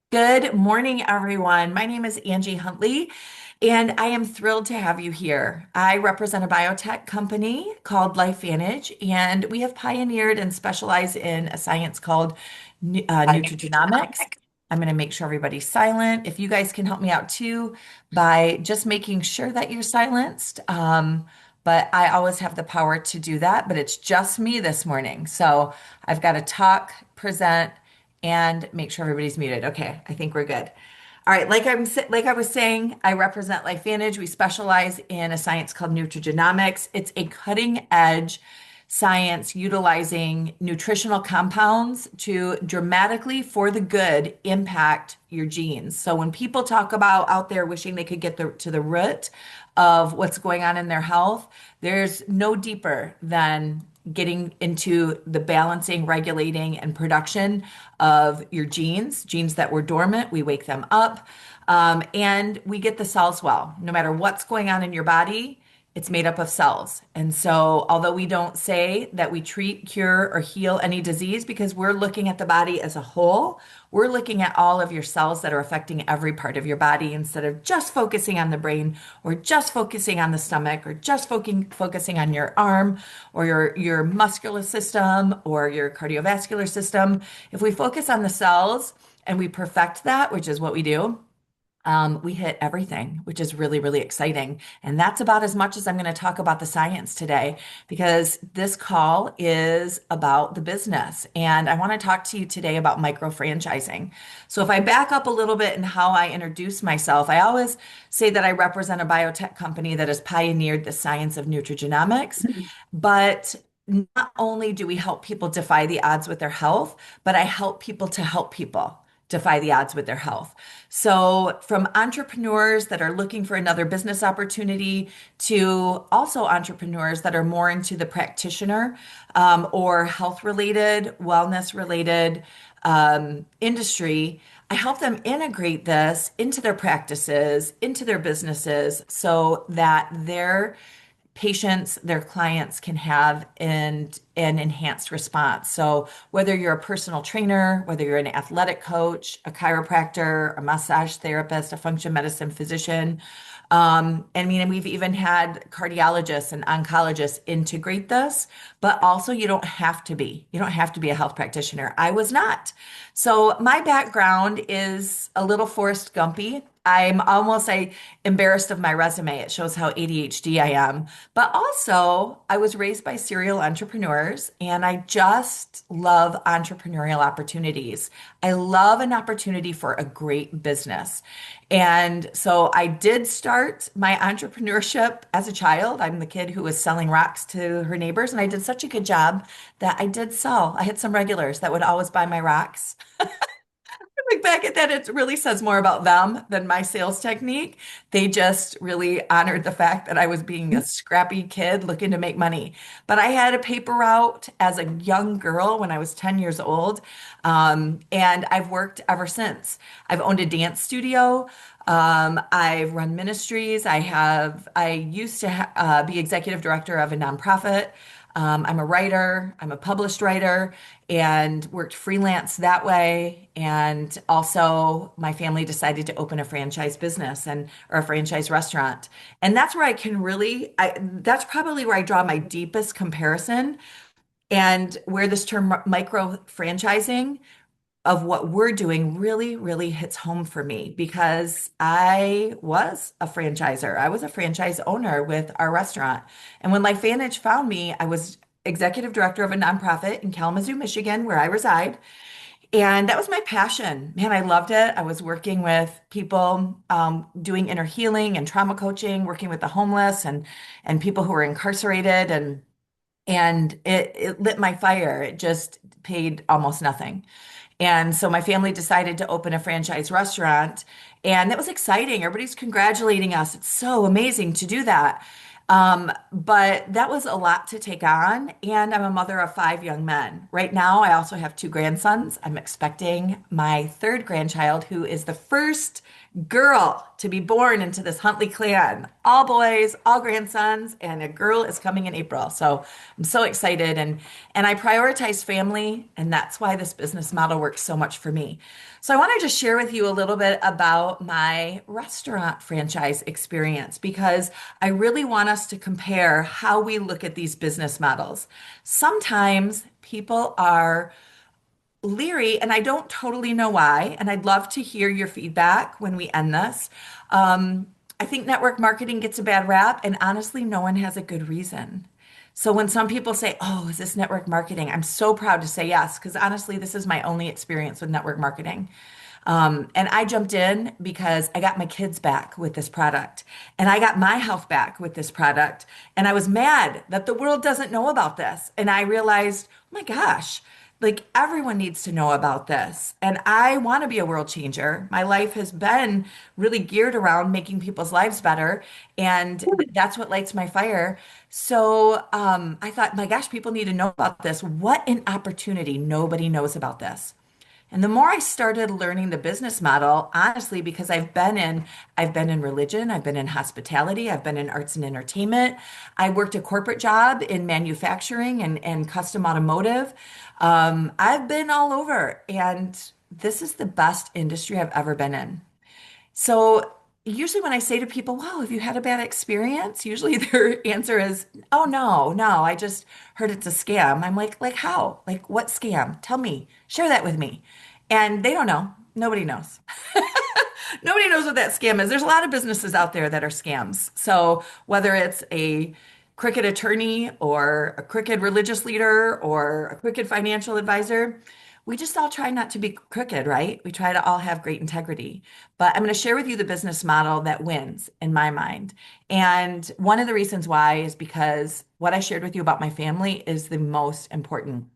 Good morning, everyone. My name is Angie Huntley, and I am thrilled to have you here. I represent a biotech company called LifeVantage, and we have pioneered and specialize in a science called nutrigenomics. I'm going to make sure everybody's silent. If you guys can help me out too by just making sure that you're silenced. But I always have the power to do that, but it's just me this morning. So I've got to talk, present, and make sure everybody's muted. Okay, I think we're good. All right, like I was saying, I represent LifeVantage. We specialize in a science called nutrigenomics. It's a cutting edge science utilizing nutritional compounds to dramatically, for the good, impact your genes. So when people talk about out there wishing they could get to the root of what's going on in their health, there's no deeper than getting into the balancing, regulating, and production of your genes that were dormant. We wake them up, and we get the cells well. No matter what's going on in your body, it's made up of cells. And so, although we don't say that we treat, cure, or heal any disease because we're looking at the body as a whole, we're looking at all of your cells that are affecting every part of your body instead of just focusing on the brain or just focusing on the stomach or just focusing on your arm or your muscular system or your cardiovascular system. If we focus on the cells and we perfect that, which is what we do, we hit everything, which is really, really exciting. And that's about as much as I'm going to talk about the science today, because this call is about the business. And I want to talk to you today about micro franchising. So if I back up a little bit in how I introduce myself, I always say that I represent a biotech company that has pioneered the science of nutrigenomics. But not only do we help people defy the odds with their health, but I help people to help people defy the odds with their health. So, from entrepreneurs that are looking for another business opportunity to also entrepreneurs that are more into the practitioner or health related, wellness related industry, I help them integrate this into their practices, into their businesses, so that their patients, their clients can have an enhanced response. So whether you're a personal trainer, whether you're an athletic coach, a chiropractor, a massage therapist, a function medicine physician, I mean, and we've even had cardiologists and oncologists integrate this, but also you don't have to be. You don't have to be a health practitioner. I was not. So my background is a little Forrest Gumpy. I'm embarrassed of my resume. It shows how ADHD I am. But also, I was raised by serial entrepreneurs and I just love entrepreneurial opportunities. I love an opportunity for a great business. And so I did start my entrepreneurship as a child. I'm the kid who was selling rocks to her neighbors, and I did such a good job that I did sell. I had some regulars that would always buy my rocks. Look back at that, it really says more about them than my sales technique. They just really honored the fact that I was being a scrappy kid looking to make money. But I had a paper route as a young girl when I was 10 years old, and I've worked ever since. I've owned a dance studio. I've run ministries. I used to be executive director of a nonprofit. I'm a writer, I'm a published writer, and worked freelance that way. And also, my family decided to open a franchise business or a franchise restaurant. And that's where that's probably where I draw my deepest comparison and where this term micro franchising of what we're doing really, really hits home for me because I was a franchisor. I was a franchise owner with our restaurant. And when LifeVantage found me, I was executive director of a nonprofit in Kalamazoo, Michigan, where I reside. And that was my passion. Man, I loved it. I was working with people doing inner healing and trauma coaching, working with the homeless and people who were incarcerated. And it lit my fire. It just paid almost nothing. And so my family decided to open a franchise restaurant, and that was exciting. Everybody's congratulating us. It's so amazing to do that. But that was a lot to take on, and I'm a mother of five young men. Right now, I also have two grandsons. I'm expecting my third grandchild, who is the first girl to be born into this Huntley clan. All boys, all grandsons, and a girl is coming in April. So I'm so excited and I prioritize family, and that's why this business model works so much for me. So I want to just share with you a little bit about my restaurant franchise experience because I really want us to compare how we look at these business models. Sometimes people are leery, and I don't totally know why. And I'd love to hear your feedback when we end this. Um, I think network marketing gets a bad rap, and honestly, no one has a good reason. So when some people say, "Oh, is this network marketing?" I'm so proud to say yes, because honestly, this is my only experience with network marketing. And I jumped in because I got my kids back with this product, and I got my health back with this product. And I was mad that the world doesn't know about this. And I realized, oh my gosh, like everyone needs to know about this. And I want to be a world changer. My life has been really geared around making people's lives better. And that's what lights my fire. So I thought, my gosh, people need to know about this. What an opportunity. Nobody knows about this. And the more I started learning the business model, honestly, because I've been in religion, I've been in hospitality, I've been in arts and entertainment. I worked a corporate job in manufacturing and custom automotive. I've been all over, and this is the best industry I've ever been in. So usually when I say to people, "Wow, have you had a bad experience?" Usually their answer is, "Oh no, no, I just heard it's a scam." I'm like how? Like what scam? Tell me. Share that with me. And they don't know. Nobody knows. Nobody knows what that scam is. There's a lot of businesses out there that are scams. So whether it's a crooked attorney or a crooked religious leader or a crooked financial advisor, we just all try not to be crooked, right? We try to all have great integrity. But I'm going to share with you the business model that wins in my mind. And one of the reasons why is because what I shared with you about my family is the most important.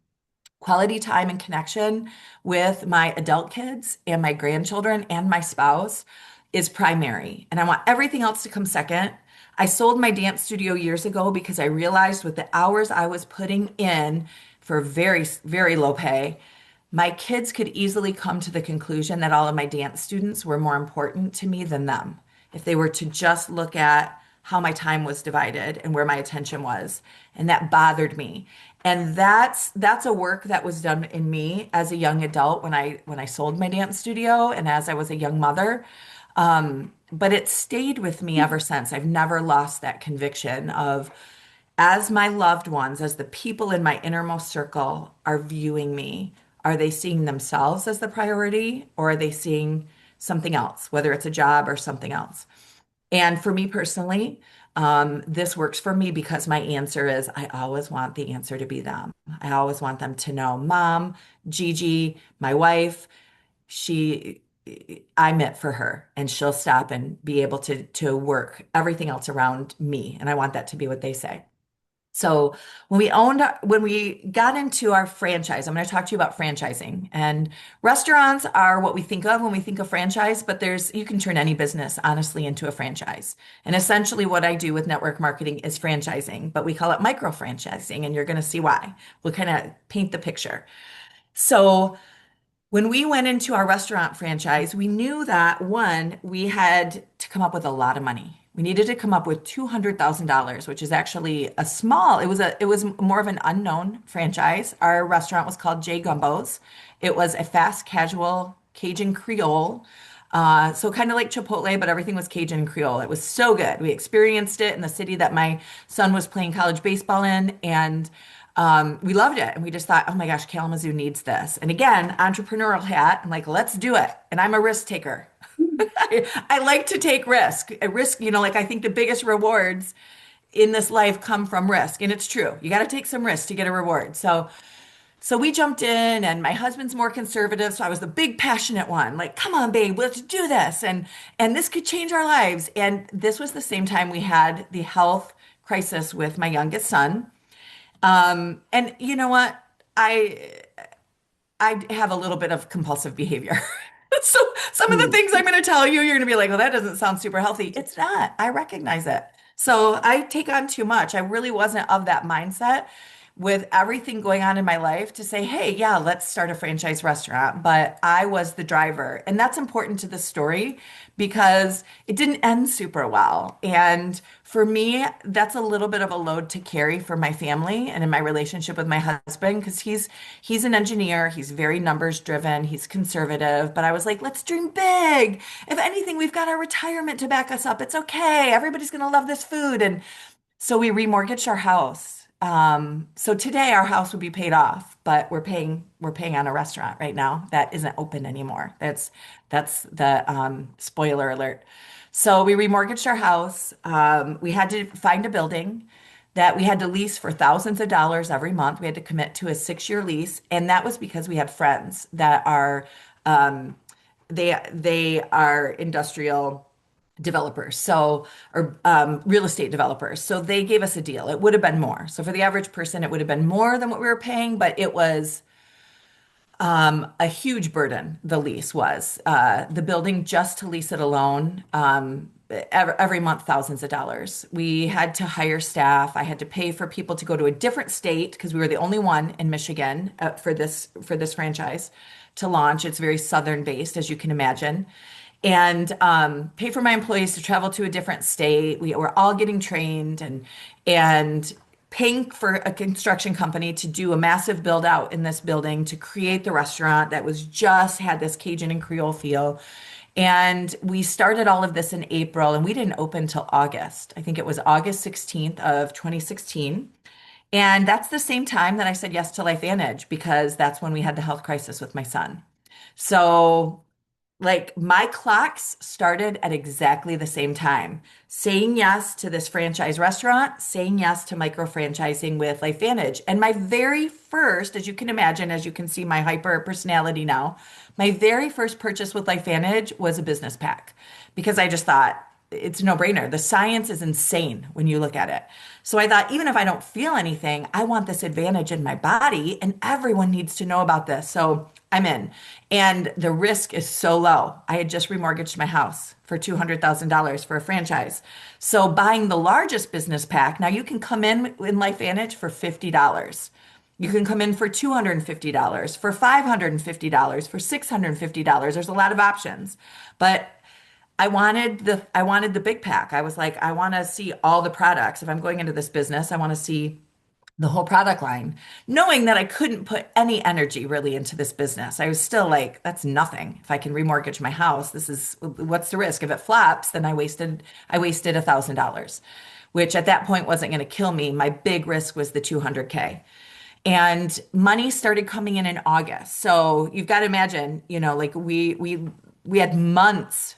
Quality time and connection with my adult kids and my grandchildren and my spouse is primary. And I want everything else to come second. I sold my dance studio years ago because I realized with the hours I was putting in for very, very low pay, my kids could easily come to the conclusion that all of my dance students were more important to me than them if they were to just look at how my time was divided and where my attention was. And that bothered me. And that's a work that was done in me as a young adult when I sold my dance studio and as I was a young mother. But it stayed with me ever since. I've never lost that conviction of as my loved ones, as the people in my innermost circle are viewing me, are they seeing themselves as the priority or are they seeing something else, whether it's a job or something else? And for me personally, this works for me because my answer is I always want the answer to be them. I always want them to know, Mom, Gigi, my wife, she, I'm it for her, and she'll stop and be able to work everything else around me. And I want that to be what they say. So when we got into our franchise, I'm going to talk to you about franchising. And restaurants are what we think of when we think of franchise, but you can turn any business honestly into a franchise. And essentially what I do with network marketing is franchising, but we call it micro franchising, and you're going to see why. We'll kind of paint the picture. So when we went into our restaurant franchise, we knew that one, we had to come up with a lot of money. We needed to come up with $200,000, which is actually it was more of an unknown franchise. Our restaurant was called J Gumbo's. It was a fast casual Cajun Creole. So kind of like Chipotle, but everything was Cajun and Creole. It was so good. We experienced it in the city that my son was playing college baseball in, and we loved it. And we just thought, oh my gosh, Kalamazoo needs this. And again, entrepreneurial hat. I'm like, let's do it. And I'm a risk taker. I like to take risk. A risk, like I think the biggest rewards in this life come from risk. And it's true. You got to take some risk to get a reward. So we jumped in, and my husband's more conservative, so I was the big passionate one. Like, come on, babe, let's do this. And this could change our lives. And this was the same time we had the health crisis with my youngest son. And you know what? I have a little bit of compulsive behavior. So some of the things I'm going to tell you, you're going to be like, well, that doesn't sound super healthy. It's not. I recognize it. So I take on too much. I really wasn't of that mindset. with everything going on in my life to say, hey, yeah, let's start a franchise restaurant. But I was the driver. And that's important to the story because it didn't end super well. And for me, that's a little bit of a load to carry for my family and in my relationship with my husband because he's an engineer, he's very numbers driven, he's conservative, but I was like, let's dream big. If anything, we've got our retirement to back us up. It's okay. Everybody's going to love this food. And so we remortgaged our house. So today our house would be paid off, but we're paying on a restaurant right now that isn't open anymore. That's the spoiler alert. So we remortgaged our house. We had to find a building that we had to lease for thousands of dollars every month. We had to commit to a 6-year lease, and that was because we had friends that are um, they are industrial developers, so or real estate developers. So they gave us a deal. It would have been more. So for the average person, it would have been more than what we were paying, but it was a huge burden. The lease was the building just to lease it alone. Every month, thousands of dollars. We had to hire staff. I had to pay for people to go to a different state because we were the only one in Michigan for this franchise to launch. It's very southern based, as you can imagine, and pay for my employees to travel to a different state. We were all getting trained and paying for a construction company to do a massive build out in this building to create the restaurant that was just had this Cajun and Creole feel. And we started all of this in April and we didn't open till August. I think it was August 16th of 2016. And that's the same time that I said yes to LifeVantage because that's when we had the health crisis with my son. So like my clocks started at exactly the same time. Saying yes to this franchise restaurant, saying yes to micro franchising with LifeVantage. And my very first, as you can imagine, as you can see my hyper personality now, my very first purchase with LifeVantage was a business pack because I just thought it's a no-brainer. The science is insane when you look at it. So I thought, even if I don't feel anything, I want this advantage in my body, and everyone needs to know about this. So I'm in. And the risk is so low. I had just remortgaged my house for $200,000 for a franchise. So buying the largest business pack, now you can come in LifeVantage for $50. You can come in for $250, for $550, for $650. There's a lot of options. But I wanted the big pack. I was like, I want to see all the products. If I'm going into this business, I want to see the whole product line, knowing that I couldn't put any energy really into this business. I was still like, that's nothing. If I can remortgage my house, what's the risk? If it flops, then I wasted $1,000, which at that point wasn't going to kill me. My big risk was the 200K. And money started coming in August. So you've got to imagine, like we had months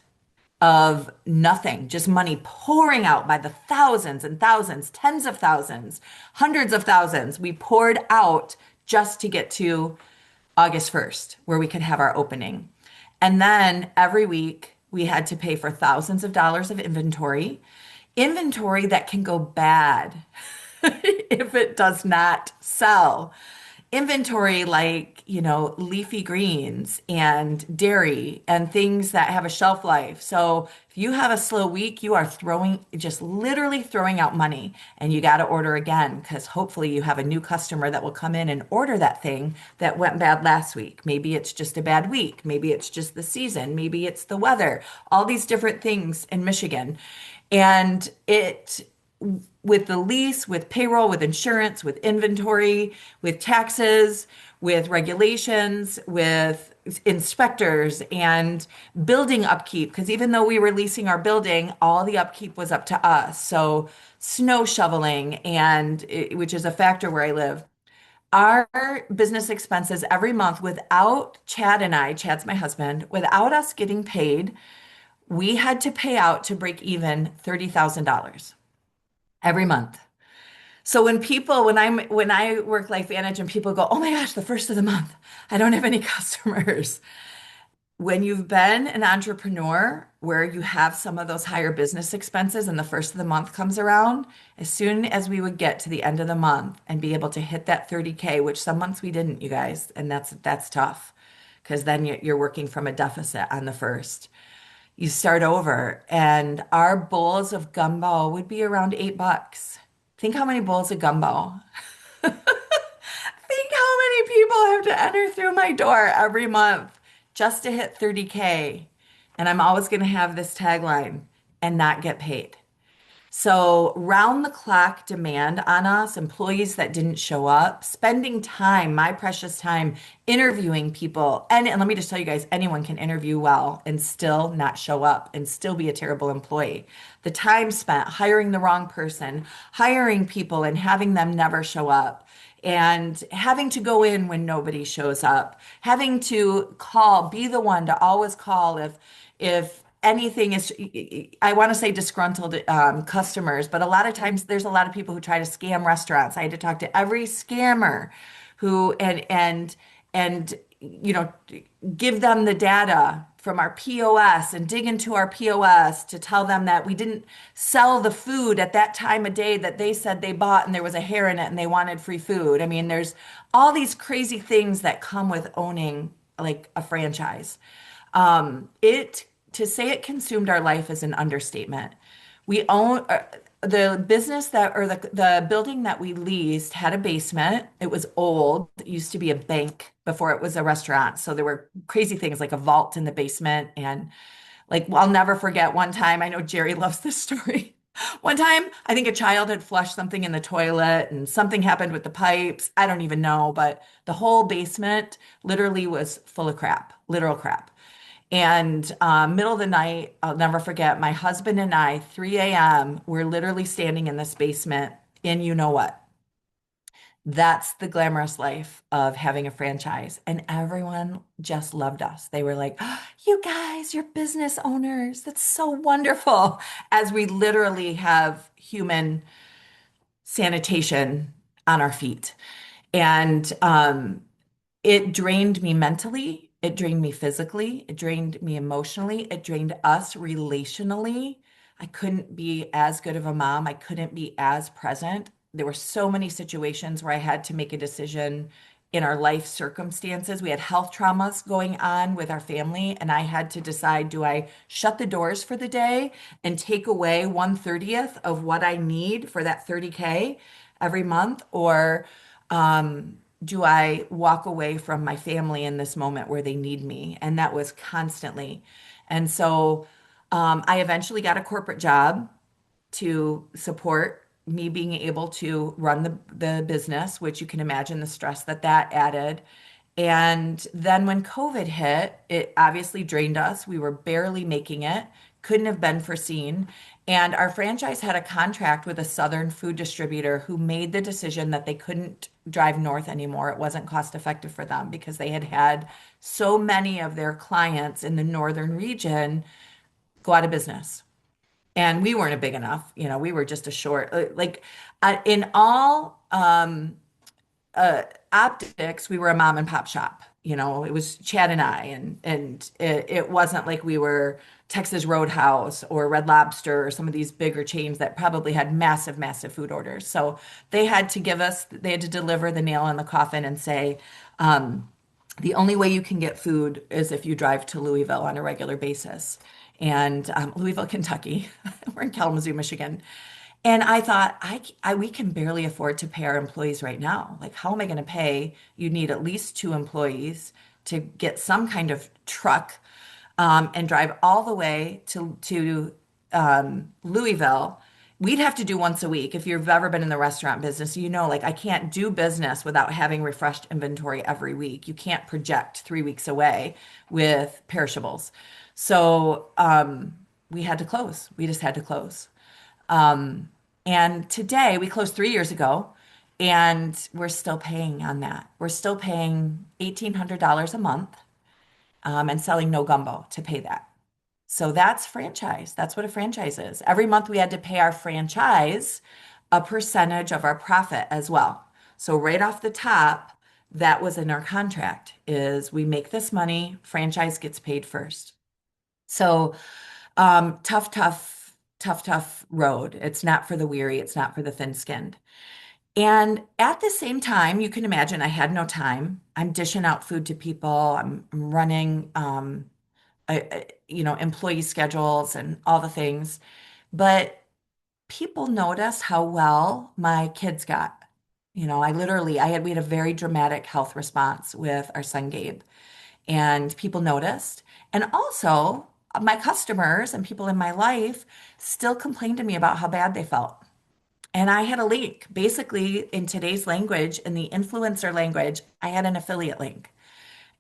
of nothing, just money pouring out by the thousands and thousands, tens of thousands, hundreds of thousands. We poured out just to get to August 1st, where we could have our opening. And then every week we had to pay for thousands of dollars of inventory that can go bad if it does not sell. Inventory like, leafy greens and dairy and things that have a shelf life. So if you have a slow week, you are just literally throwing out money and you got to order again because hopefully you have a new customer that will come in and order that thing that went bad last week. Maybe it's just a bad week. Maybe it's just the season. Maybe it's the weather, all these different things in Michigan. And with the lease, with payroll, with insurance, with inventory, with taxes, with regulations, with inspectors and building upkeep. Because even though we were leasing our building, all the upkeep was up to us. So snow shoveling which is a factor where I live. Our business expenses every month without Chad's my husband, without us getting paid, we had to pay out to break even $30,000 every month. So when I work LifeVantage and people go, "Oh my gosh, the first of the month, I don't have any customers." When you've been an entrepreneur where you have some of those higher business expenses and the first of the month comes around, as soon as we would get to the end of the month and be able to hit that 30K, which some months we didn't, you guys, and that's tough because then you're working from a deficit on the first. You start over, and our bowls of gumbo would be around $8. Think how many bowls of gumbo. people have to enter through my door every month just to hit 30K. And I'm always going to have this tagline and not get paid. So, round the clock demand on us, employees that didn't show up, spending time, my precious time, interviewing people. And let me just tell you guys, anyone can interview well and still not show up and still be a terrible employee. The time spent hiring the wrong person, hiring people and having them never show up, and having to go in when nobody shows up, having to call, be the one to always call if anything is, I want to say disgruntled customers, but a lot of times there's a lot of people who try to scam restaurants. I had to talk to every scammer who and give them the data from our POS and dig into our POS to tell them that we didn't sell the food at that time of day that they said they bought and there was a hair in it and they wanted free food. I mean, there's all these crazy things that come with owning like a franchise. It to say it consumed our life is an understatement. We own the business that or the building that we leased had a basement. It was old. It used to be a bank before it was a restaurant. So there were crazy things like a vault in the basement and like I'll never forget one time. I know Jerry loves this story. One time, I think a child had flushed something in the toilet and something happened with the pipes. I don't even know, but the whole basement literally was full of crap, literal crap. And middle of the night, I'll never forget, my husband and I, 3 a.m., we're literally standing in this basement in you know what? That's the glamorous life of having a franchise. And everyone just loved us. They were like, "Oh, you guys, you're business owners. That's so wonderful." As we literally have human sanitation on our feet. And it drained me mentally. It drained me physically. It drained me emotionally. It drained us relationally. I couldn't be as good of a mom. I couldn't be as present. There were so many situations where I had to make a decision in our life circumstances. We had health traumas going on with our family, and I had to decide, do I shut the doors for the day and take away 1/30th of what I need for that 30K every month, or do I walk away from my family in this moment where they need me? And that was constantly. And so I eventually got a corporate job to support me being able to run the business, which you can imagine the stress that that added. And then when COVID hit, it obviously drained us. We were barely making it, couldn't have been foreseen. And our franchise had a contract with a southern food distributor who made the decision that they couldn't drive north anymore. It wasn't cost effective for them because they had had so many of their clients in the northern region go out of business. And we weren't a big enough, we were just a short, in all optics, we were a mom and pop shop. It was Chad and I, and it wasn't like we were Texas Roadhouse or Red Lobster or some of these bigger chains that probably had massive, massive food orders. So they had to deliver the nail in the coffin and say, the only way you can get food is if you drive to Louisville on a regular basis. And Louisville, Kentucky. We're in Kalamazoo, Michigan. And I thought, we can barely afford to pay our employees right now. Like, how am I going to pay? You need at least two employees to get some kind of truck and drive all the way to Louisville. We'd have to do once a week. If you've ever been in the restaurant business, like I can't do business without having refreshed inventory every week. You can't project 3 weeks away with perishables. So we had to close. We just had to close. And today we closed 3 years ago, and we're still paying on that. We're still paying $1,800 a month and selling no gumbo to pay that. So that's franchise. That's what a franchise is. Every month we had to pay our franchise a percentage of our profit as well. So right off the top, that was in our contract is we make this money, franchise gets paid first. So tough road. It's not for the weary. It's not for the thin-skinned. And at the same time, you can imagine I had no time. I'm dishing out food to people. I'm running, employee schedules and all the things. But people noticed how well my kids got. We had a very dramatic health response with our son Gabe, and people noticed. And also, my customers and people in my life still complained to me about how bad they felt. And I had a link. Basically, in today's language, in the influencer language, I had an affiliate link.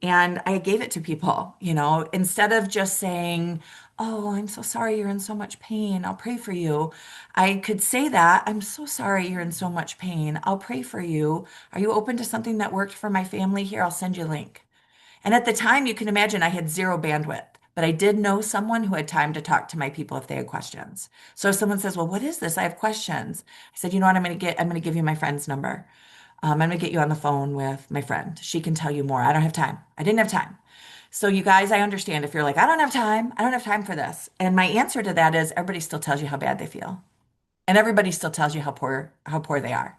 And I gave it to people, instead of just saying, "Oh, I'm so sorry you're in so much pain. I'll pray for you." I could say that, "I'm so sorry you're in so much pain. I'll pray for you. Are you open to something that worked for my family? Here, I'll send you a link." And at the time, you can imagine I had zero bandwidth, but I did know someone who had time to talk to my people if they had questions. So if someone says, "Well, what is this? I have questions." I said, "You know what? I'm going to give you my friend's number. I'm going to get you on the phone with my friend. She can tell you more. I don't have time. I didn't have time." So you guys, I understand if you're like, "I don't have time. I don't have time for this." And my answer to that is everybody still tells you how bad they feel. And everybody still tells you how poor they are.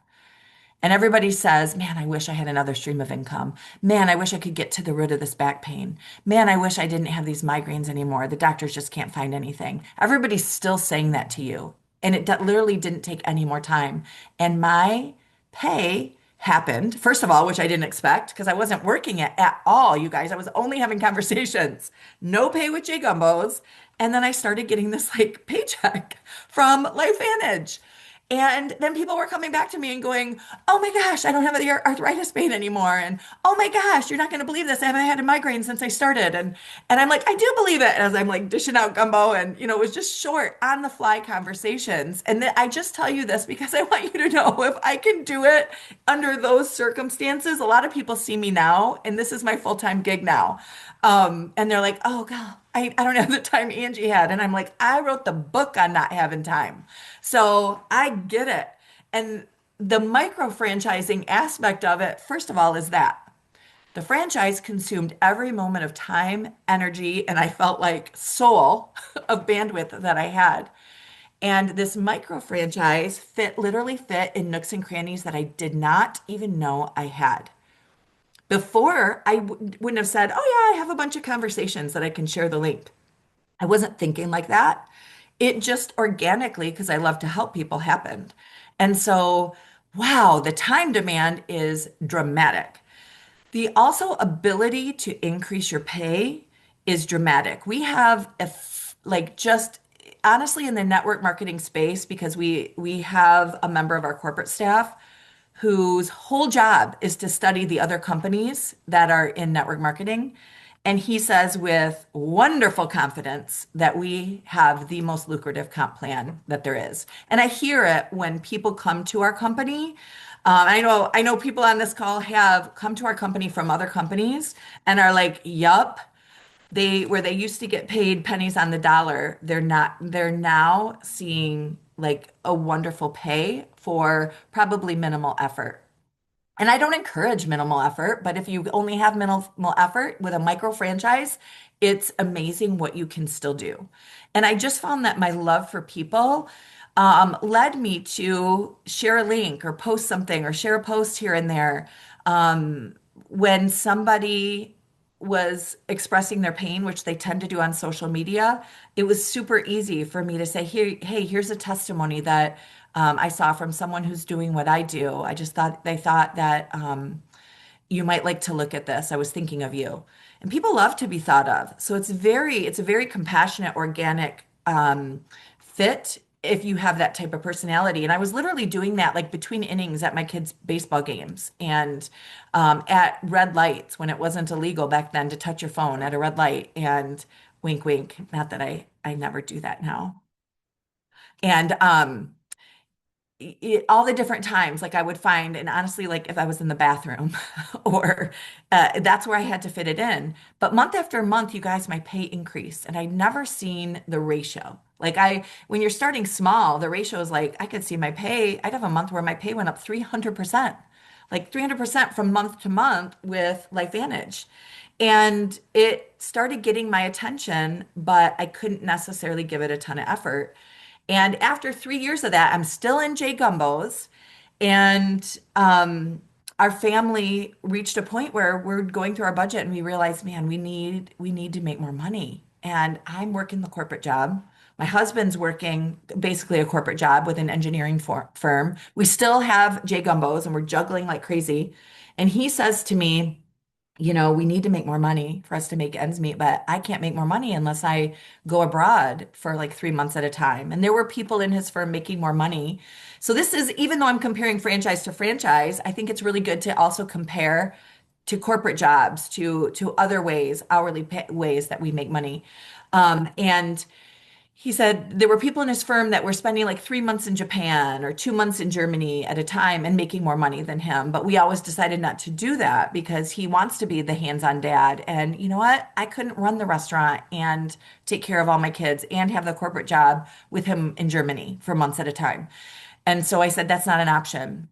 And everybody says, "Man, I wish I had another stream of income. Man, I wish I could get to the root of this back pain. Man, I wish I didn't have these migraines anymore. The doctors just can't find anything." Everybody's still saying that to you. And it literally didn't take any more time. And my pay happened, first of all, which I didn't expect because I wasn't working it at all, you guys. I was only having conversations, no pay with J Gumbos. And then I started getting this like paycheck from LifeVantage. And then people were coming back to me and going, "Oh my gosh, I don't have the arthritis pain anymore." And "Oh my gosh, you're not going to believe this. I haven't had a migraine since I started." And I'm like, "I do believe it." As I'm like dishing out gumbo, and it was just short, on the fly conversations. And I just tell you this because I want you to know if I can do it under those circumstances. A lot of people see me now, and this is my full-time gig now. And they're like, "Oh God, I don't have the time Angie had." And I'm like, "I wrote the book on not having time." So I get it. And the micro franchising aspect of it, first of all, is that the franchise consumed every moment of time, energy, and I felt like soul of bandwidth that I had. And this micro franchise literally fit in nooks and crannies that I did not even know I had. Before, I wouldn't have said, "Oh, yeah, I have a bunch of conversations that I can share the link." I wasn't thinking like that. It just organically, because I love to help people, happened. And so, wow, the time demand is dramatic. The also ability to increase your pay is dramatic. We have like just honestly in the network marketing space, because we have a member of our corporate staff whose whole job is to study the other companies that are in network marketing. And he says with wonderful confidence that we have the most lucrative comp plan that there is. And I hear it when people come to our company. I know people on this call have come to our company from other companies and are like, "Yup, where they used to get paid pennies on the dollar, they're now seeing like a wonderful pay for probably minimal effort." And I don't encourage minimal effort, but if you only have minimal effort with a micro franchise, it's amazing what you can still do. And I just found that my love for people led me to share a link or post something or share a post here and there. When somebody was expressing their pain, which they tend to do on social media, it was super easy for me to say, "Here, hey, here's a testimony that I saw from someone who's doing what I do. I just thought they thought that you might like to look at this. I was thinking of you." And people love to be thought of. So it's a very compassionate, organic fit if you have that type of personality. And I was literally doing that like between innings at my kids' baseball games and at red lights when it wasn't illegal back then to touch your phone at a red light, and wink, wink. Not that I never do that now. And all the different times, like I would find, and honestly, like if I was in the bathroom or that's where I had to fit it in. But month after month, you guys, my pay increased, and I'd never seen the ratio. When you're starting small, the ratio is like I could see my pay. I'd have a month where my pay went up 300%, like 300% from month to month with LifeVantage. And it started getting my attention, but I couldn't necessarily give it a ton of effort. And after 3 years of that, I'm still in J Gumbos. And our family reached a point where we're going through our budget and we realized, man, we need to make more money. And I'm working the corporate job My husband's working basically a corporate job with an engineering firm. We still have J Gumbos and we're juggling like crazy. And he says to me, we need to make more money for us to make ends meet, but I can't make more money unless I go abroad for like 3 months at a time. And there were people in his firm making more money. So this is, even though I'm comparing franchise to franchise, I think it's really good to also compare to corporate jobs, to other ways, ways that we make money. And he said there were people in his firm that were spending like 3 months in Japan or 2 months in Germany at a time and making more money than him. But we always decided not to do that because he wants to be the hands-on dad. And you know what? I couldn't run the restaurant and take care of all my kids and have the corporate job with him in Germany for months at a time. And so I said, that's not an option.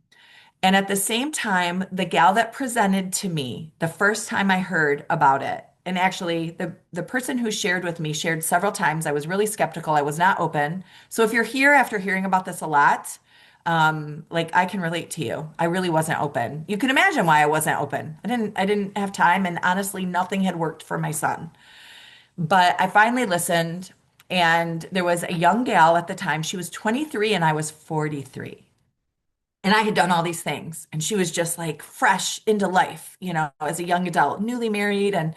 And at the same time, the gal that presented to me the first time I heard about it, and actually the person who shared with me shared several times. I was really skeptical. I was not open. So if you're here after hearing about this a lot, like I can relate to you. I really wasn't open. You can imagine why I wasn't open. I didn't have time, and honestly, nothing had worked for my son. But I finally listened, and there was a young gal at the time. She was 23 and I was 43. And I had done all these things, and she was just like fresh into life, as a young adult, newly married, and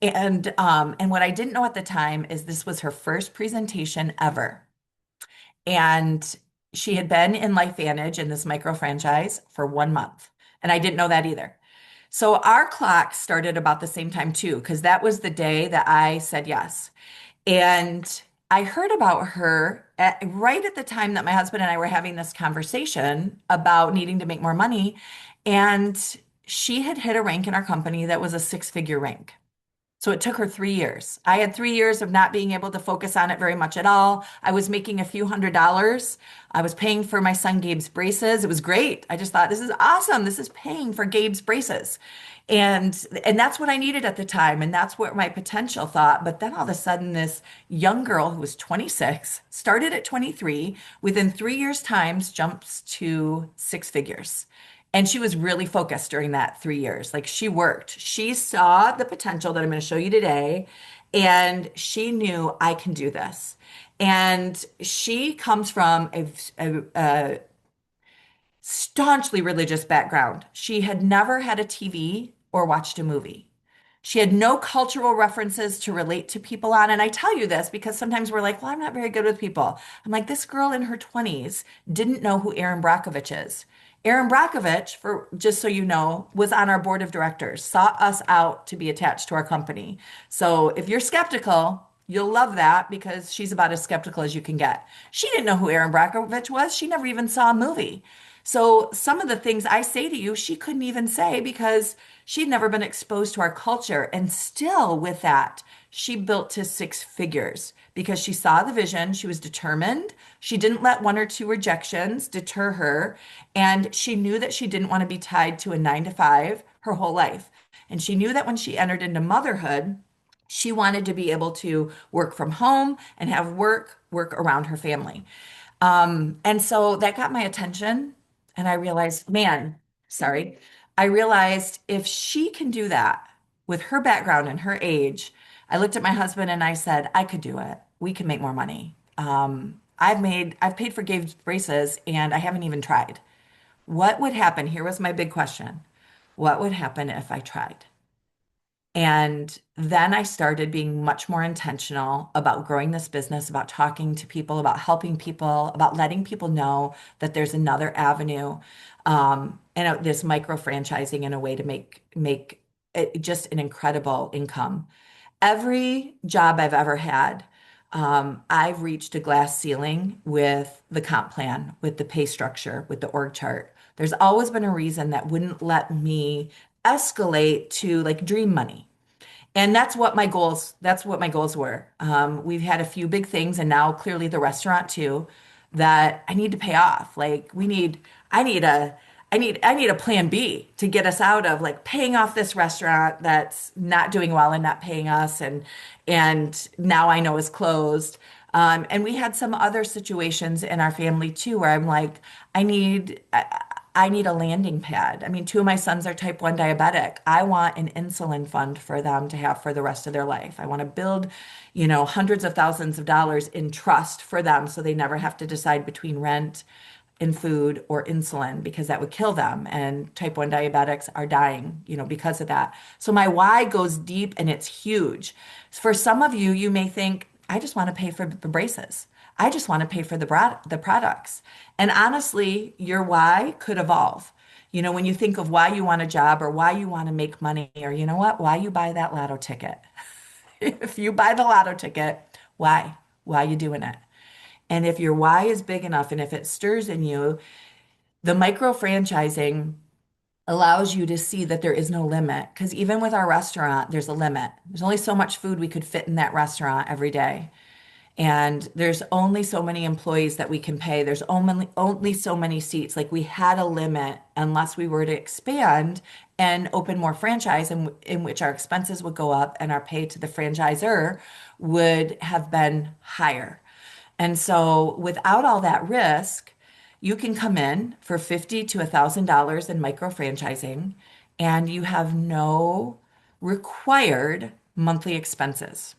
what I didn't know at the time is this was her first presentation ever. And she had been in LifeVantage in this micro franchise for 1 month. And I didn't know that either. So our clock started about the same time too, because that was the day that I said yes. And I heard about her right at the time that my husband and I were having this conversation about needing to make more money. And she had hit a rank in our company that was a six-figure rank. So it took her 3 years. I had 3 years of not being able to focus on it very much at all. I was making a few $100s. I was paying for my son Gabe's braces. It was great. I just thought, this is awesome. This is paying for Gabe's braces. And that's what I needed at the time. And that's what my potential thought. But then all of a sudden, this young girl who was 26, started at 23, within 3 years' times, jumps to six figures. And she was really focused during that 3 years. Like she worked. She saw the potential that I'm going to show you today, and she knew I can do this. And she comes from a staunchly religious background. She had never had a TV or watched a movie. She had no cultural references to relate to people on. And I tell you this because sometimes we're like, well, I'm not very good with people. I'm like, this girl in her 20s didn't know who Aaron Brockovich is. Aaron Brockovich, for just so you know, was on our board of directors, sought us out to be attached to our company. So if you're skeptical, you'll love that because she's about as skeptical as you can get. She didn't know who Aaron Brockovich was. She never even saw a movie. So some of the things I say to you, she couldn't even say because she'd never been exposed to our culture. And still with that, she built to six figures because she saw the vision. She was determined. She didn't let one or two rejections deter her. And she knew that she didn't want to be tied to a 9 to 5 her whole life. And she knew that when she entered into motherhood, she wanted to be able to work from home and have work around her family. And so that got my attention. And I realized, man, sorry, I realized if she can do that with her background and her age, I looked at my husband and I said, I could do it. We can make more money. I've paid for Gabe's braces and I haven't even tried. What would happen? Here was my big question. What would happen if I tried? And then I started being much more intentional about growing this business, about talking to people, about helping people, about letting people know that there's another avenue, and this micro franchising in a way to make it just an incredible income. Every job I've ever had, I've reached a glass ceiling with the comp plan, with the pay structure, with the org chart. There's always been a reason that wouldn't let me escalate to like dream money. And that's what my goals were. We've had a few big things and now clearly the restaurant too that I need to pay off. Like I need a, I need a plan B to get us out of like paying off this restaurant that's not doing well and not paying us and now I know is closed. And we had some other situations in our family too where I'm like, I need. I need a landing pad. I mean, two of my sons are type 1 diabetic. I want an insulin fund for them to have for the rest of their life. I want to build, hundreds of thousands of dollars in trust for them so they never have to decide between rent and food or insulin because that would kill them. And type 1 diabetics are dying, because of that. So my why goes deep and it's huge. For some of you, you may think, I just want to pay for the braces. I just want to pay for the products. And honestly, your why could evolve. When you think of why you want a job or why you want to make money, or why you buy that lotto ticket. If you buy the lotto ticket, why? Why are you doing it? And if your why is big enough and if it stirs in you, the micro franchising allows you to see that there is no limit. Because even with our restaurant, there's a limit. There's only so much food we could fit in that restaurant every day. And there's only so many employees that we can pay. There's only so many seats. Like we had a limit unless we were to expand and open more franchise in which our expenses would go up and our pay to the franchisor would have been higher. And so without all that risk, you can come in for $50 to $1,000 in micro franchising and you have no required monthly expenses.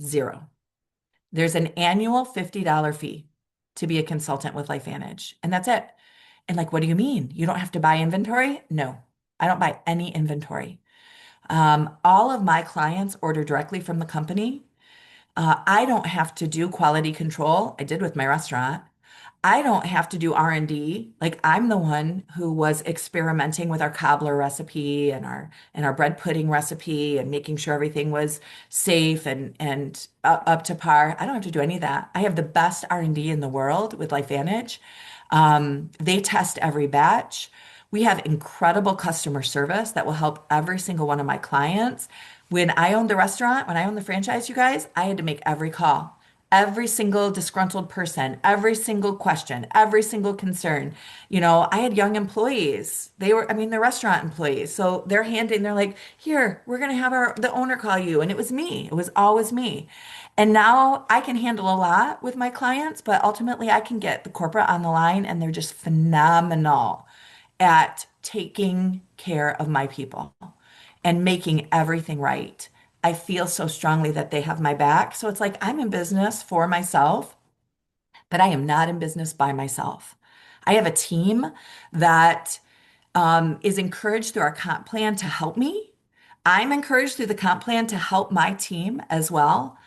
Zero. There's an annual $50 fee to be a consultant with LifeVantage, and that's it. And like, what do you mean? You don't have to buy inventory? No, I don't buy any inventory. All of my clients order directly from the company. I don't have to do quality control. I did with my restaurant. I don't have to do R&D. Like I'm the one who was experimenting with our cobbler recipe and our bread pudding recipe and making sure everything was safe and up to par. I don't have to do any of that. I have the best R&D in the world with LifeVantage. They test every batch. We have incredible customer service that will help every single one of my clients. When I owned the restaurant, when I owned the franchise, you guys, I had to make every call, every single disgruntled person, every single question, every single concern. I had young employees. They're restaurant employees. So they're like, here, we're going to have the owner call you. And it was me. It was always me. And now I can handle a lot with my clients, but ultimately I can get the corporate on the line and they're just phenomenal at taking care of my people and making everything right. I feel so strongly that they have my back. So it's like I'm in business for myself, but I am not in business by myself. I have a team that is encouraged through our comp plan to help me. I'm encouraged through the comp plan to help my team as well.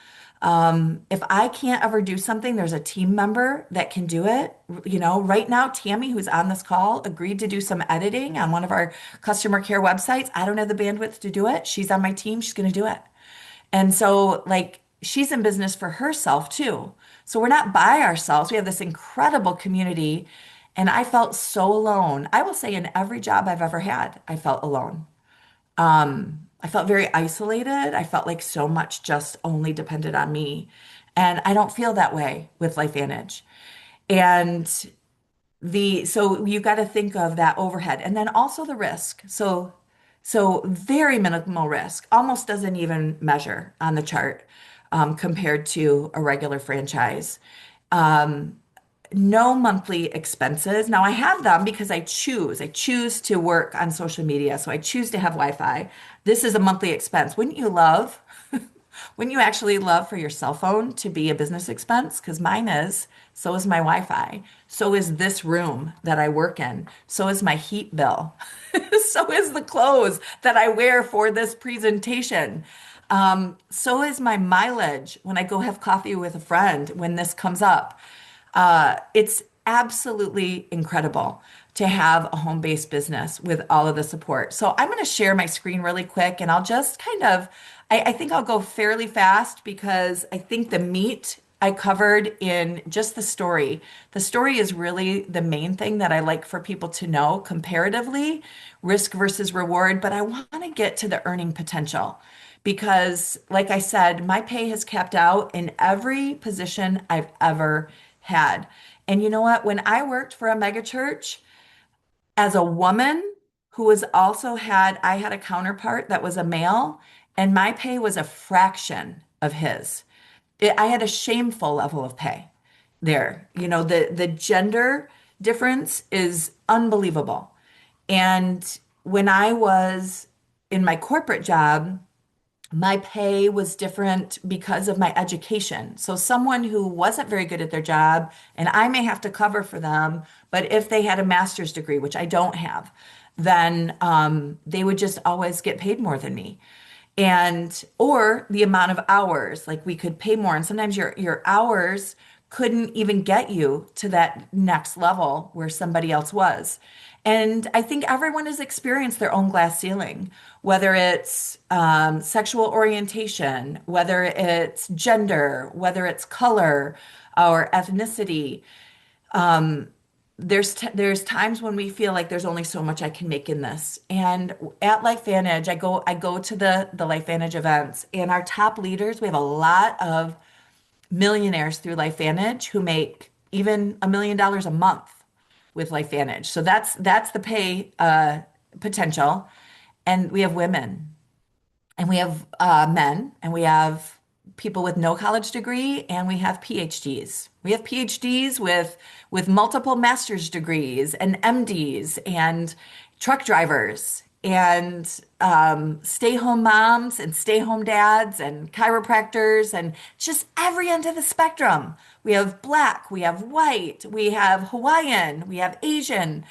If I can't ever do something, there's a team member that can do it. Right now, Tammy, who's on this call, agreed to do some editing on one of our customer care websites. I don't have the bandwidth to do it. She's on my team. She's going to do it. And so, like, she's in business for herself too. So we're not by ourselves. We have this incredible community. And I felt so alone. I will say in every job I've ever had, I felt alone. I felt very isolated. I felt like so much just only depended on me. And I don't feel that way with LifeVantage. And so you got to think of that overhead and then also the risk. So very minimal risk, almost doesn't even measure on the chart compared to a regular franchise. No monthly expenses. Now I have them because I choose. I choose to work on social media. So I choose to have Wi-Fi. This is a monthly expense. Wouldn't you love, wouldn't you actually love for your cell phone to be a business expense? Because mine is. So is my Wi-Fi. So is this room that I work in. So is my heat bill. So is the clothes that I wear for this presentation. So is my mileage when I go have coffee with a friend when this comes up. It's absolutely incredible to have a home-based business with all of the support. So I'm going to share my screen really quick and I'll just I think I'll go fairly fast because I think the meat I covered in just the story. The story is really the main thing that I like for people to know comparatively, risk versus reward, but I want to get to the earning potential because, like I said, my pay has capped out in every position I've ever had. And you know what? When I worked for a mega church as a woman who was I had a counterpart that was a male, and my pay was a fraction of his. I had a shameful level of pay there. The gender difference is unbelievable. And when I was in my corporate job, my pay was different because of my education. So someone who wasn't very good at their job, and I may have to cover for them, but if they had a master's degree, which I don't have, then they would just always get paid more than me. And or the amount of hours, like we could pay more. And sometimes your hours couldn't even get you to that next level where somebody else was. And I think everyone has experienced their own glass ceiling, whether it's sexual orientation, whether it's gender, whether it's color or ethnicity. There's times when we feel like there's only so much I can make in this. And at LifeVantage, I go to the LifeVantage events, and our top leaders, we have a lot of millionaires through LifeVantage who make even $1 million a month with LifeVantage. So that's the pay potential. And we have women, and we have men, and we have people with no college degree, and we have PhDs. We have PhDs with multiple master's degrees and MDs and truck drivers and stay-home moms and stay-home dads and chiropractors and just every end of the spectrum. We have black, we have white, we have Hawaiian, we have Asian.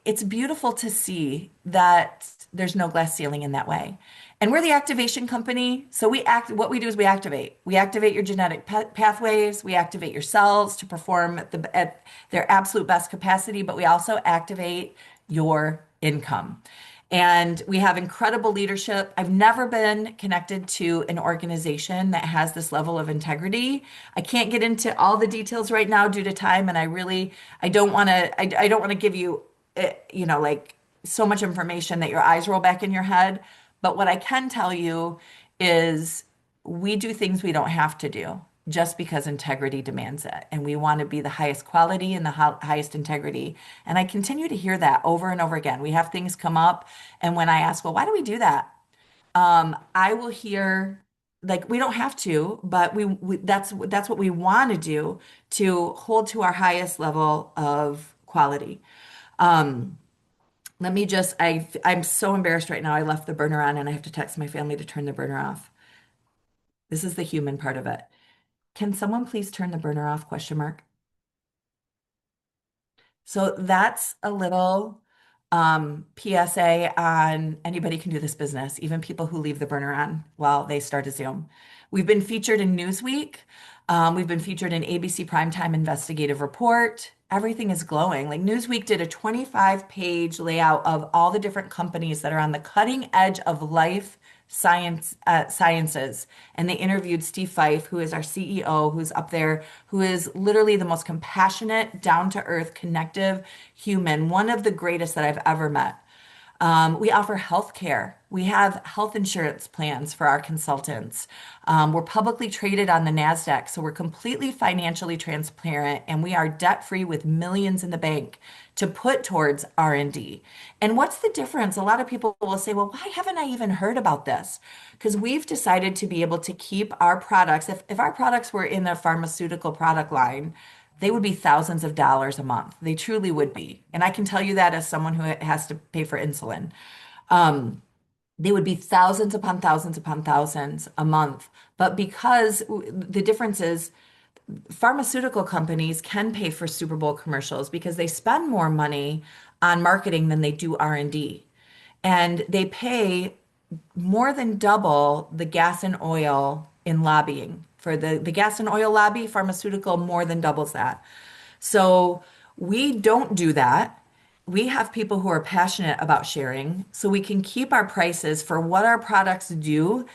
It's beautiful to see that there's no glass ceiling in that way. And we're the activation company. So what we do is we activate. We activate your genetic pathways. We activate your cells to perform at their absolute best capacity, but we also activate your income. And we have incredible leadership. I've never been connected to an organization that has this level of integrity. I can't get into all the details right now due to time, and I don't want to, I don't want to give you, like so much information that your eyes roll back in your head. But what I can tell you is we do things we don't have to do just because integrity demands it. And we want to be the highest quality and the highest integrity. And I continue to hear that over and over again. We have things come up. And when I ask, well, why do we do that? I will hear like we don't have to, but that's what we want to do to hold to our highest level of quality. Um, I'm so embarrassed right now. I left the burner on and I have to text my family to turn the burner off. This is the human part of it. Can someone please turn the burner off? Question mark. So that's a little PSA on anybody can do this business, even people who leave the burner on while they start a Zoom. We've been featured in Newsweek. We've been featured in ABC Primetime Investigative Report. Everything is glowing. Like Newsweek did a 25-page layout of all the different companies that are on the cutting edge of sciences. And they interviewed Steve Fife, who is our CEO, who's up there, who is literally the most compassionate, down-to-earth, connective human, one of the greatest that I've ever met. We offer health care. We have health insurance plans for our consultants. We're publicly traded on the NASDAQ, so we're completely financially transparent, and we are debt-free with millions in the bank to put towards R&D. And what's the difference? A lot of people will say, well, why haven't I even heard about this? Because we've decided to be able to keep our products. If our products were in a pharmaceutical product line, they would be thousands of dollars a month. They truly would be. And I can tell you that as someone who has to pay for insulin. They would be thousands upon thousands upon thousands a month. But because the difference is pharmaceutical companies can pay for Super Bowl commercials because they spend more money on marketing than they do R&D. And they pay more than double the gas and oil in lobbying. For the gas and oil lobby, pharmaceutical more than doubles that. So we don't do that. We have people who are passionate about sharing, so we can keep our prices for what our products do.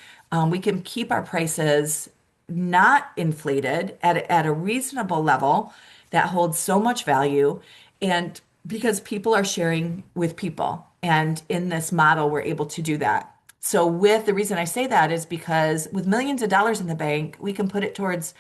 We can keep our prices not inflated at a reasonable level that holds so much value. And because people are sharing with people. And in this model, we're able to do that. So with the reason I say that is because with millions of dollars in the bank, we can put it towards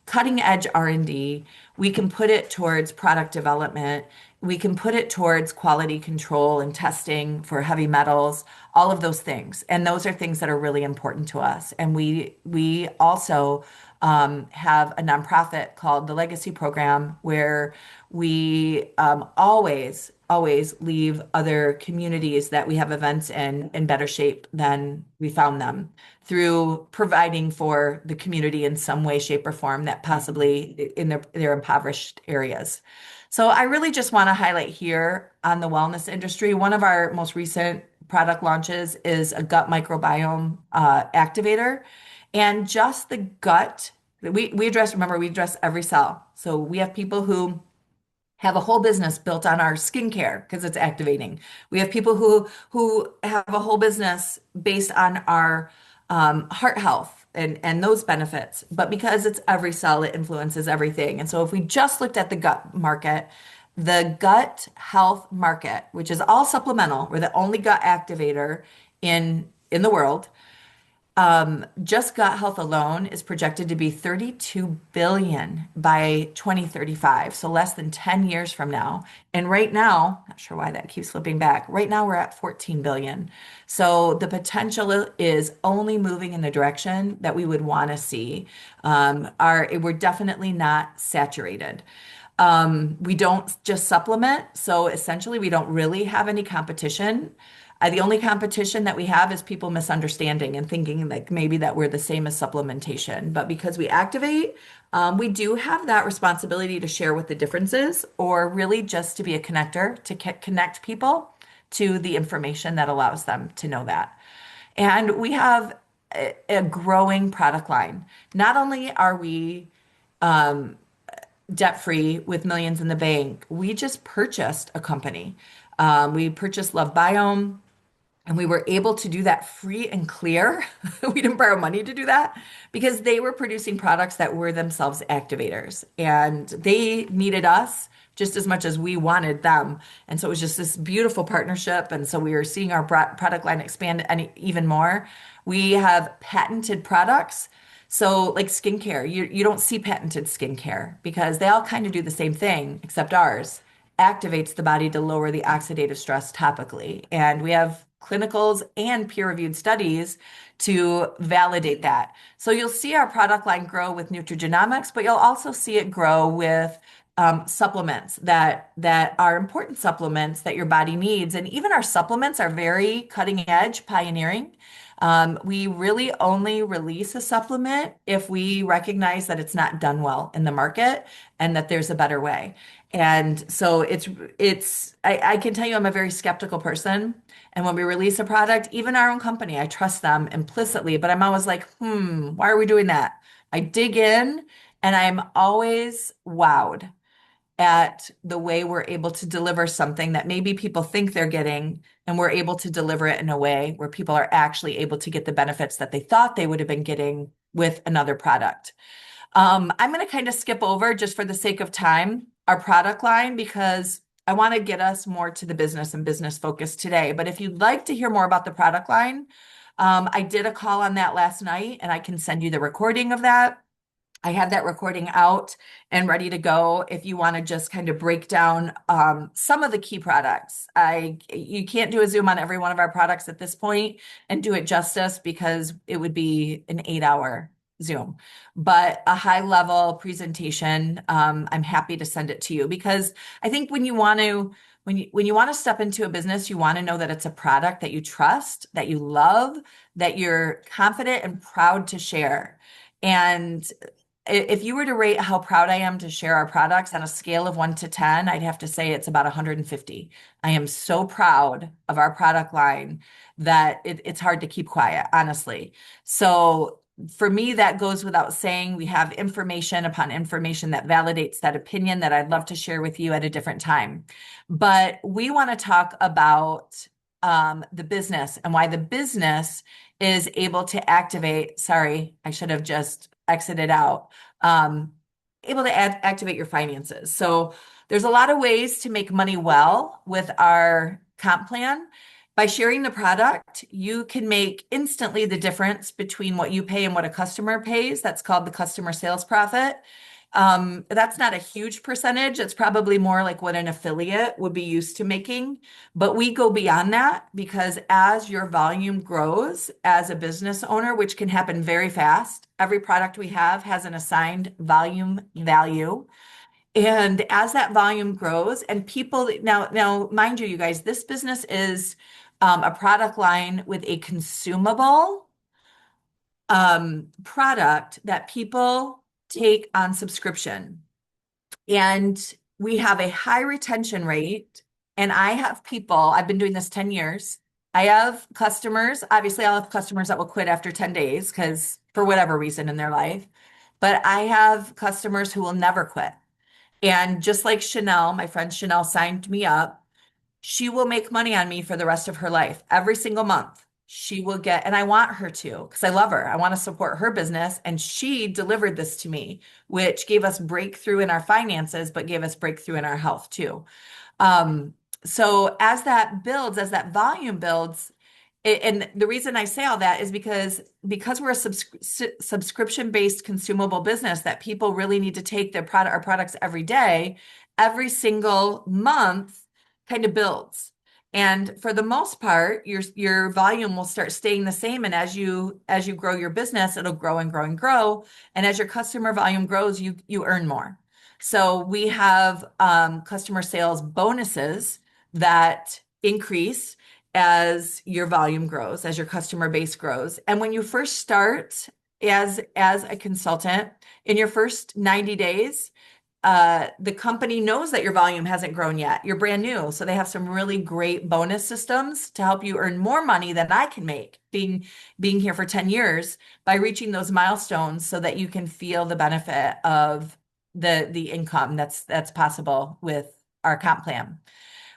cutting edge R&D. We can put it towards product development. We can put it towards quality control and testing for heavy metals, all of those things. And those are things that are really important to us. And we also have a nonprofit called the Legacy Program where We always leave other communities that we have events in better shape than we found them through providing for the community in some way, shape, or form that possibly in their impoverished areas. So I really just want to highlight here on the wellness industry. One of our most recent product launches is a gut microbiome activator. And just the gut, we address, remember, we address every cell. So we have people who have a whole business built on our skincare because it's activating. We have people who have a whole business based on our heart health and those benefits. But because it's every cell, it influences everything. And so if we just looked at the gut market, the gut health market, which is all supplemental, we're the only gut activator in the world. Just gut health alone is projected to be 32 billion by 2035, so less than 10 years from now. And right now, not sure why that keeps flipping back. Right now we're at 14 billion. So the potential is only moving in the direction that we would want to see. We're definitely not saturated. We don't just supplement, so essentially we don't really have any competition. The only competition that we have is people misunderstanding and thinking like maybe that we're the same as supplementation. But because we activate, we do have that responsibility to share what the difference is, or really just to be a connector to connect people to the information that allows them to know that. And we have a growing product line. Not only are we debt free with millions in the bank, we just purchased a company. We purchased Love Biome. And we were able to do that free and clear. We didn't borrow money to do that because they were producing products that were themselves activators and they needed us just as much as we wanted them. And so it was just this beautiful partnership. And so we were seeing our product line expand even more. We have patented products. So like skincare, you don't see patented skincare because they all kind of do the same thing, except ours activates the body to lower the oxidative stress topically. And we have clinicals and peer-reviewed studies to validate that. So you'll see our product line grow with nutrigenomics, but you'll also see it grow with supplements that are important supplements that your body needs. And even our supplements are very cutting edge, pioneering. We really only release a supplement if we recognize that it's not done well in the market and that there's a better way. And so I can tell you I'm a very skeptical person. And when we release a product, even our own company, I trust them implicitly, but I'm always like, why are we doing that? I dig in and I'm always wowed at the way we're able to deliver something that maybe people think they're getting, and we're able to deliver it in a way where people are actually able to get the benefits that they thought they would have been getting with another product. I'm going to kind of skip over just for the sake of time, our product line, because I want to get us more to the business and business focus today. But if you'd like to hear more about the product line, I did a call on that last night and I can send you the recording of that. I have that recording out and ready to go if you want to just kind of break down some of the key products. You can't do a Zoom on every one of our products at this point and do it justice because it would be an 8-hour Zoom. But a high level presentation, I'm happy to send it to you because I think when you want to step into a business, you want to know that it's a product that you trust, that you love, that you're confident and proud to share. And if you were to rate how proud I am to share our products on a scale of 1 to 10, I'd have to say it's about 150. I am so proud of our product line that it's hard to keep quiet, honestly. So for me, that goes without saying. We have information upon information that validates that opinion that I'd love to share with you at a different time. But we want to talk about the business and why the business is able to activate. Sorry, I should have just exited out. Able to activate your finances. So there's a lot of ways to make money well with our comp plan. By sharing the product, you can make instantly the difference between what you pay and what a customer pays. That's called the customer sales profit. That's not a huge percentage. It's probably more like what an affiliate would be used to making. But we go beyond that because as your volume grows as a business owner, which can happen very fast, every product we have has an assigned volume value. And as that volume grows, and people now, mind you, you guys, this business is a product line with a consumable product that people take on subscription. And we have a high retention rate. And I have people, I've been doing this 10 years. I have customers, obviously, I'll have customers that will quit after 10 days because for whatever reason in their life. But I have customers who will never quit. And just like Chanel, my friend Chanel signed me up, she will make money on me for the rest of her life. Every single month, she will get, and I want her to because I love her. I want to support her business. And she delivered this to me, which gave us breakthrough in our finances, but gave us breakthrough in our health too. Um, so as that builds, as that volume builds, and the reason I say all that is because we're a subscription-based consumable business that people really need to take our products every day, every single month kind of builds. And for the most part, your volume will start staying the same. And as you grow your business, it'll grow and grow and grow. And as your customer volume grows, you earn more. So we have customer sales bonuses that increase as your volume grows, as your customer base grows. And when you first start as a consultant, in your first 90 days, the company knows that your volume hasn't grown yet. You're brand new. So they have some really great bonus systems to help you earn more money than I can make being here for 10 years by reaching those milestones so that you can feel the benefit of the income that's possible with our comp plan.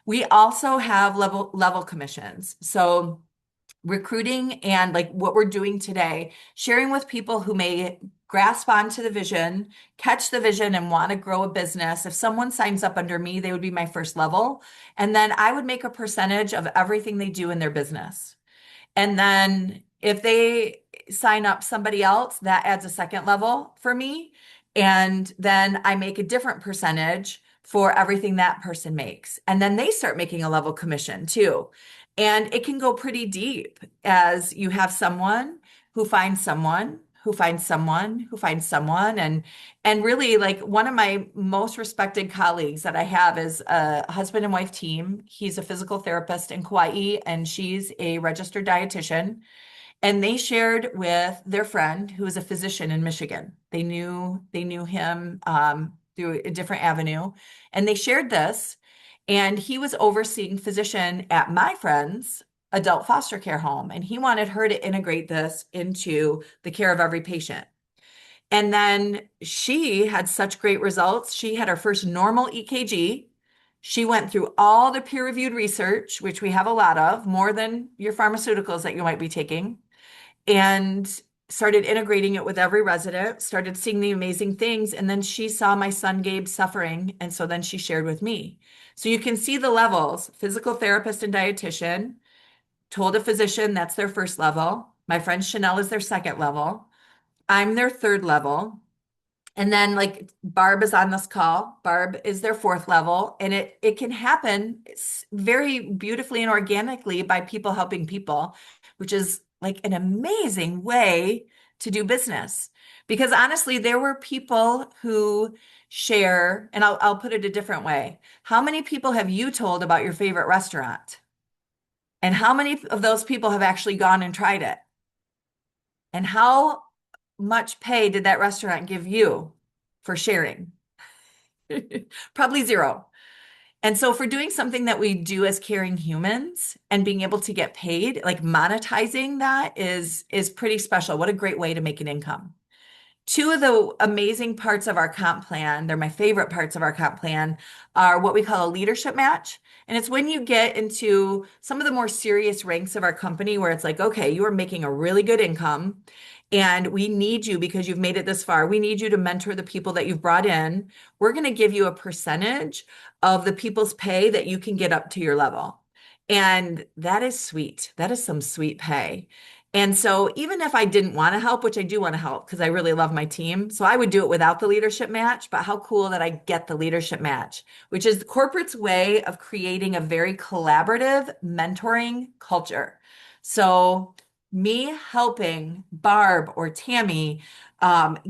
We also have level commissions. So recruiting and like what we're doing today, sharing with people who may grasp onto the vision, catch the vision, and want to grow a business. If someone signs up under me, they would be my first level. And then I would make a percentage of everything they do in their business. And then if they sign up somebody else, that adds a second level for me. And then I make a different percentage for everything that person makes. And then they start making a level commission too. And it can go pretty deep as you have someone who finds someone who finds someone who finds someone. And really like one of my most respected colleagues that I have is a husband and wife team. He's a physical therapist in Kauai and she's a registered dietitian. And they shared with their friend who is a physician in Michigan. They knew him through a different avenue, and they shared this. And he was overseeing physician at my friend's adult foster care home, and he wanted her to integrate this into the care of every patient. And then she had such great results. She had her first normal EKG. She went through all the peer-reviewed research, which we have a lot of, more than your pharmaceuticals that you might be taking, and started integrating it with every resident, started seeing the amazing things. And then she saw my son Gabe suffering. And so then she shared with me. So you can see the levels: physical therapist and dietitian, told a physician that's their first level. My friend Chanel is their second level. I'm their third level. And then like Barb is on this call. Barb is their fourth level. And it can happen very beautifully and organically by people helping people, which is like an amazing way to do business. Because honestly, there were people who share, and I'll put it a different way. How many people have you told about your favorite restaurant? And how many of those people have actually gone and tried it? And how much pay did that restaurant give you for sharing? Probably zero. And so for doing something that we do as caring humans and being able to get paid, like monetizing that is pretty special. What a great way to make an income. Two of the amazing parts of our comp plan, they're my favorite parts of our comp plan, are what we call a leadership match. And it's when you get into some of the more serious ranks of our company where it's like, okay, you are making a really good income and we need you because you've made it this far. We need you to mentor the people that you've brought in. We're going to give you a percentage of the people's pay that you can get up to your level. And that is sweet. That is some sweet pay. And so even if I didn't want to help, which I do want to help because I really love my team, so I would do it without the leadership match, but how cool that I get the leadership match, which is the corporate's way of creating a very collaborative mentoring culture. So me helping Barb or Tammy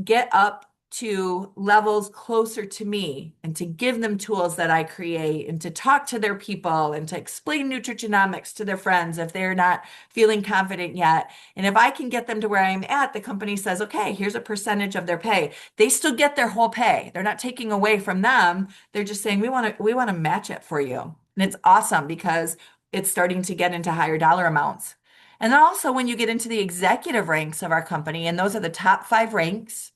get up to levels closer to me and to give them tools that I create and to talk to their people and to explain nutrigenomics to their friends if they're not feeling confident yet. And if I can get them to where I'm at, the company says, okay, here's a percentage of their pay. They still get their whole pay. They're not taking away from them. They're just saying, we want to match it for you. And it's awesome because it's starting to get into higher dollar amounts. And then also when you get into the executive ranks of our company, and those are the top 5 ranks,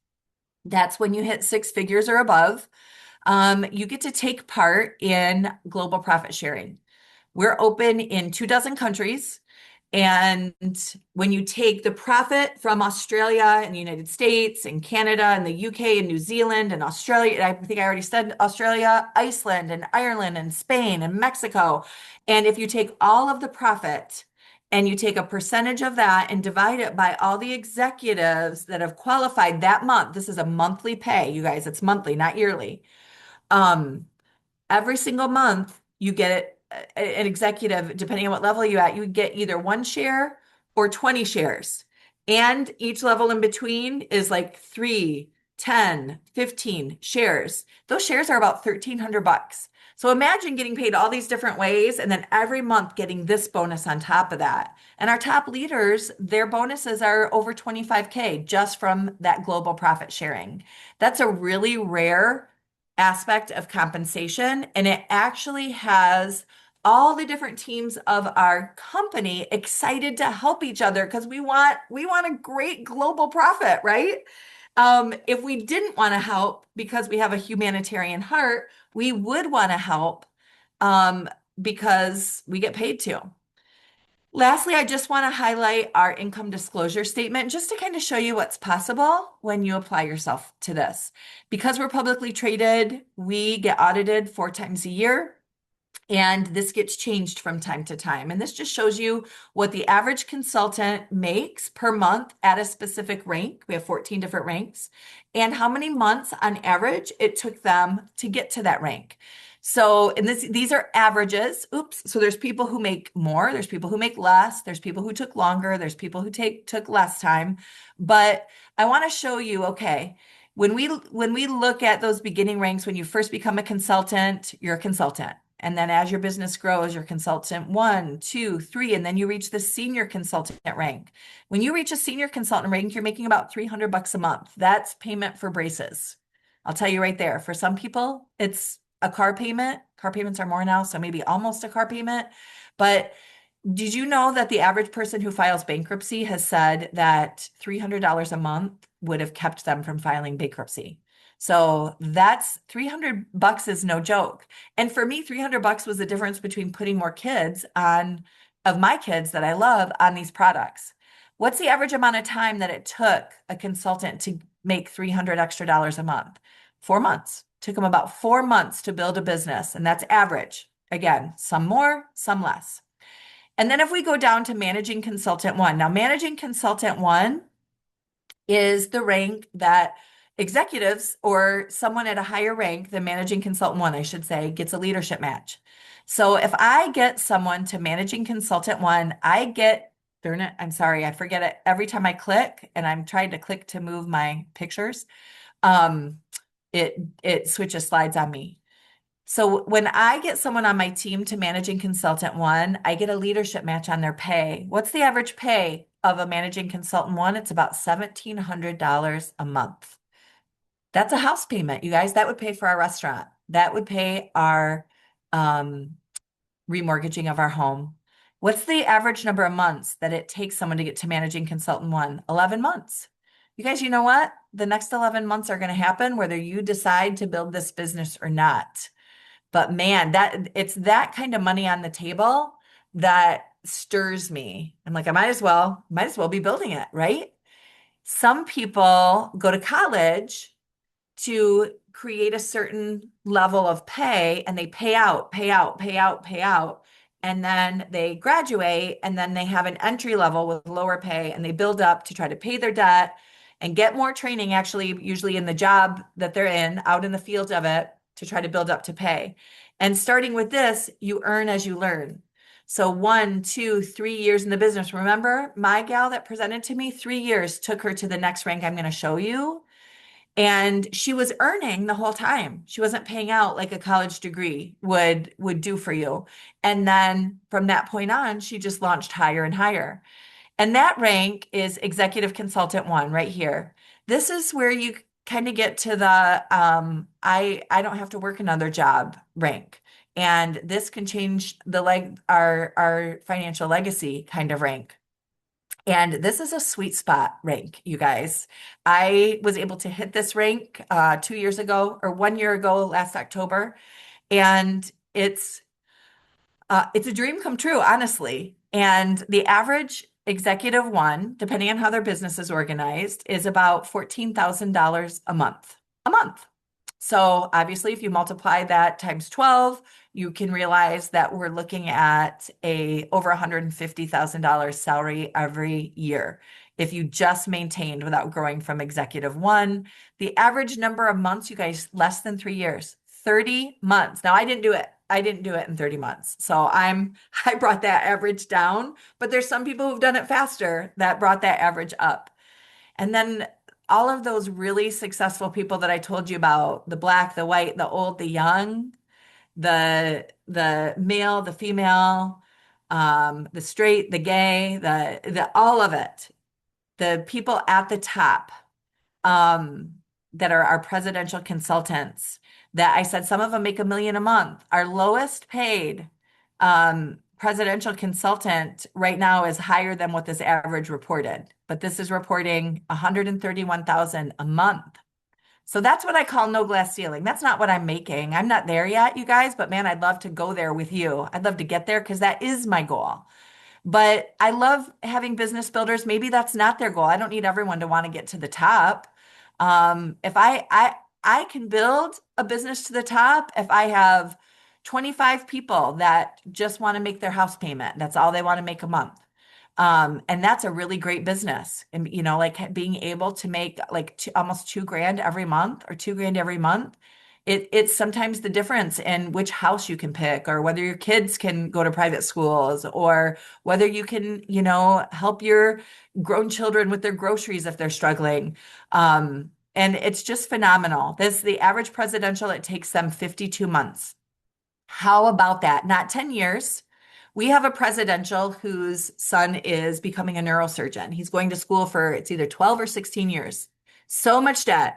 that's when you hit 6 figures or above. You get to take part in global profit sharing. We're open in 24 countries. And when you take the profit from Australia and the United States and Canada and the UK and New Zealand and Australia, and I think I already said Australia, Iceland and Ireland and Spain and Mexico. And if you take all of the profit and you take a percentage of that and divide it by all the executives that have qualified that month, this is a monthly pay, you guys, it's monthly, not yearly. Um, every single month you get an executive, depending on what level you're at, you get either 1 share or 20 shares. And each level in between is like 3, 10, 15 shares. Those shares are about $1,300. So imagine getting paid all these different ways and then every month getting this bonus on top of that. And our top leaders, their bonuses are over 25K just from that global profit sharing. That's a really rare aspect of compensation, and it actually has all the different teams of our company excited to help each other because we want a great global profit, right? If we didn't want to help because we have a humanitarian heart, we would want to help um, because we get paid to. Lastly, I just want to highlight our income disclosure statement just to kind of show you what's possible when you apply yourself to this. Because we're publicly traded, we get audited 4 times a year. And this gets changed from time to time. And this just shows you what the average consultant makes per month at a specific rank. We have 14 different ranks, and how many months on average it took them to get to that rank. So, and these are averages. Oops. So there's people who make more, there's people who make less, there's people who took longer, there's people who took less time. But I want to show you, okay, when we look at those beginning ranks, when you first become a consultant, you're a consultant. And then as your business grows, you're consultant 1, 2, 3, and then you reach the senior consultant rank. When you reach a senior consultant rank, you're making about $300 a month. That's payment for braces. I'll tell you right there. For some people, it's a car payment. Car payments are more now, so maybe almost a car payment. But did you know that the average person who files bankruptcy has said that $300 a month would have kept them from filing bankruptcy? So that's $300 is no joke. And for me, $300 was the difference between putting more kids on, of my kids that I love, on these products. What's the average amount of time that it took a consultant to make $300 extra a month? 4 months. Took them about 4 months to build a business, and that's average. Again, some more, some less. And then if we go down to managing consultant 1, now managing consultant 1 is the rank that executives or someone at a higher rank than managing consultant 1, I should say, gets a leadership match. So if I get someone to managing consultant 1, I get, I'm sorry, I forget it every time I click, and I'm trying to click to move my pictures. It switches slides on me. So when I get someone on my team to managing consultant 1, I get a leadership match on their pay. What's the average pay of a managing consultant 1? It's about $1,700 a month. That's a house payment, you guys. That would pay for our restaurant. That would pay our remortgaging of our home. What's the average number of months that it takes someone to get to managing consultant 1? 11 months. You guys, you know what? The next 11 months are going to happen whether you decide to build this business or not. But man, it's that kind of money on the table that stirs me. I'm like, I might as well be building it, right? Some people go to college to create a certain level of pay, and they pay out, pay out, pay out, pay out. And then they graduate, and then they have an entry level with lower pay, and they build up to try to pay their debt and get more training, actually, usually in the job that they're in, out in the field of it, to try to build up to pay. And starting with this, you earn as you learn. So 1, 2, 3 years in the business. Remember, my gal that presented to me, 3 years took her to the next rank I'm going to show you. And she was earning the whole time. She wasn't paying out like a college degree would do for you. And then from that point on, she just launched higher and higher. And that rank is executive consultant one right here. This is where you kind of get to the I don't have to work another job rank. And this can change the our financial legacy kind of rank. And this is a sweet spot rank, you guys. I was able to hit this rank 2 years ago or 1 year ago last October, and it's a dream come true, honestly. And the average executive one, depending on how their business is organized, is about $14,000 a month. A month. So obviously, if you multiply that times 12, you can realize that we're looking at a over $150,000 salary every year. If you just maintained without growing from executive one, the average number of months, you guys, less than 3 years, 30 months. Now, I didn't do it. I didn't do it in 30 months. So I brought that average down, but there's some people who've done it faster that brought that average up. And then all of those really successful people that I told you about, the black, the white, the old, the young, the male, the female, the straight, the gay, the all of it, the people at the top um, that are our presidential consultants that I said some of them make 1 million a month. Our lowest paid presidential consultant right now is higher than what this average reported, but this is reporting 131,000 a month. So that's what I call no glass ceiling. That's not what I'm making. I'm not there yet, you guys, but man, I'd love to go there with you. I'd love to get there because that is my goal. But I love having business builders. Maybe that's not their goal. I don't need everyone to want to get to the top. If I can build a business to the top if I have 25 people that just want to make their house payment. That's all they want to make a month. And that's a really great business. And like being able to make like almost 2 grand every month or 2 grand every month. It's sometimes the difference in which house you can pick or whether your kids can go to private schools or whether you can, help your grown children with their groceries if they're struggling. And it's just phenomenal. The average presidential, it takes them 52 months. How about that? Not 10 years. We have a presidential whose son is becoming a neurosurgeon. He's going to school for it's either 12 or 16 years. So much debt.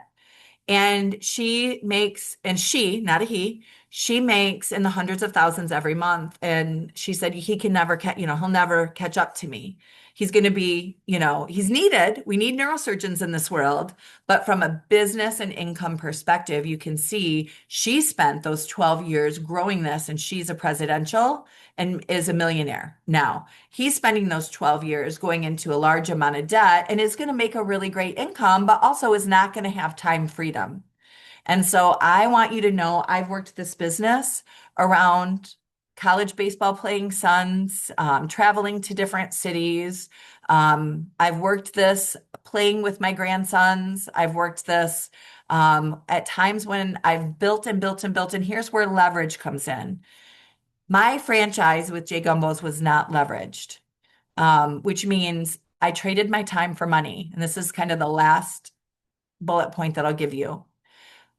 And she, not a he, she makes in the hundreds of thousands every month. And she said, he can never, he'll never catch up to me. He's going to be, he's needed. We need neurosurgeons in this world. But from a business and income perspective, you can see she spent those 12 years growing this and she's a presidential and is a millionaire now. He's spending those 12 years going into a large amount of debt and is going to make a really great income, but also is not going to have time freedom. And so I want you to know I've worked this business around college baseball playing sons, traveling to different cities. I've worked this playing with my grandsons. I've worked this at times when I've built and built and built. And here's where leverage comes in. My franchise with J Gumbos was not leveraged, which means I traded my time for money. And this is kind of the last bullet point that I'll give you.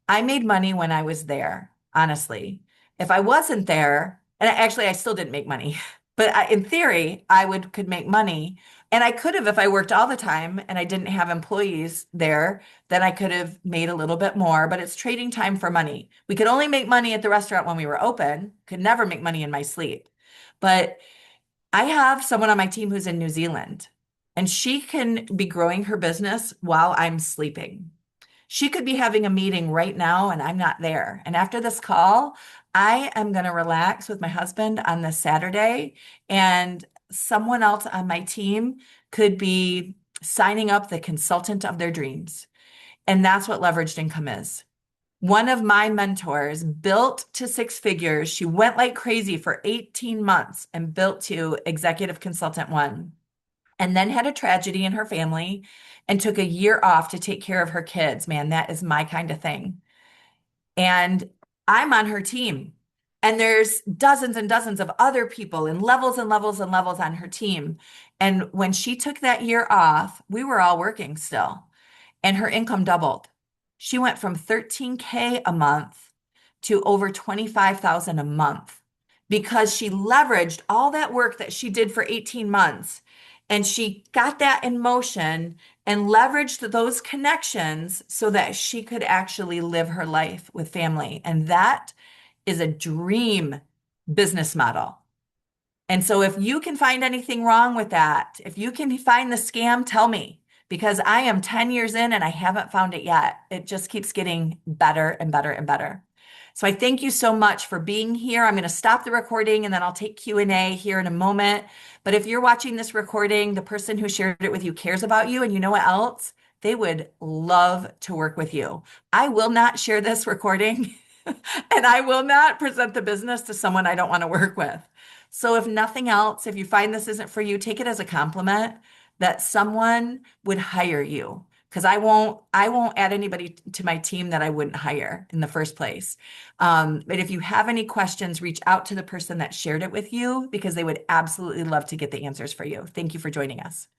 I made money when I was there, honestly. If I wasn't there, and actually I still didn't make money, but in theory, could make money. And I could have if I worked all the time and I didn't have employees there, then I could have made a little bit more, but it's trading time for money. We could only make money at the restaurant when we were open, could never make money in my sleep. But I have someone on my team who's in New Zealand, and she can be growing her business while I'm sleeping. She could be having a meeting right now and I'm not there. And after this call, I am going to relax with my husband on this Saturday, and someone else on my team could be signing up the consultant of their dreams. And that's what leveraged income is. One of my mentors built to 6 figures. She went like crazy for 18 months and built to executive consultant one, and then had a tragedy in her family and took a year off to take care of her kids. Man, that is my kind of thing. And I'm on her team. And there's dozens and dozens of other people and levels and levels and levels on her team. And when she took that year off, we were all working still, and her income doubled. She went from 13K a month to over 25,000 a month because she leveraged all that work that she did for 18 months and she got that in motion and leveraged those connections so that she could actually live her life with family. And that is a dream business model. And so if you can find anything wrong with that, if you can find the scam, tell me because I am 10 years in and I haven't found it yet. It just keeps getting better and better and better. So I thank you so much for being here. I'm going to stop the recording and then I'll take Q&A here in a moment. But if you're watching this recording, the person who shared it with you cares about you and you know what else? They would love to work with you. I will not share this recording and I will not present the business to someone I don't want to work with. So if nothing else, if you find this isn't for you, take it as a compliment that someone would hire you. Because I won't add anybody to my team that I wouldn't hire in the first place. But if you have any questions, reach out to the person that shared it with you because they would absolutely love to get the answers for you. Thank you for joining us.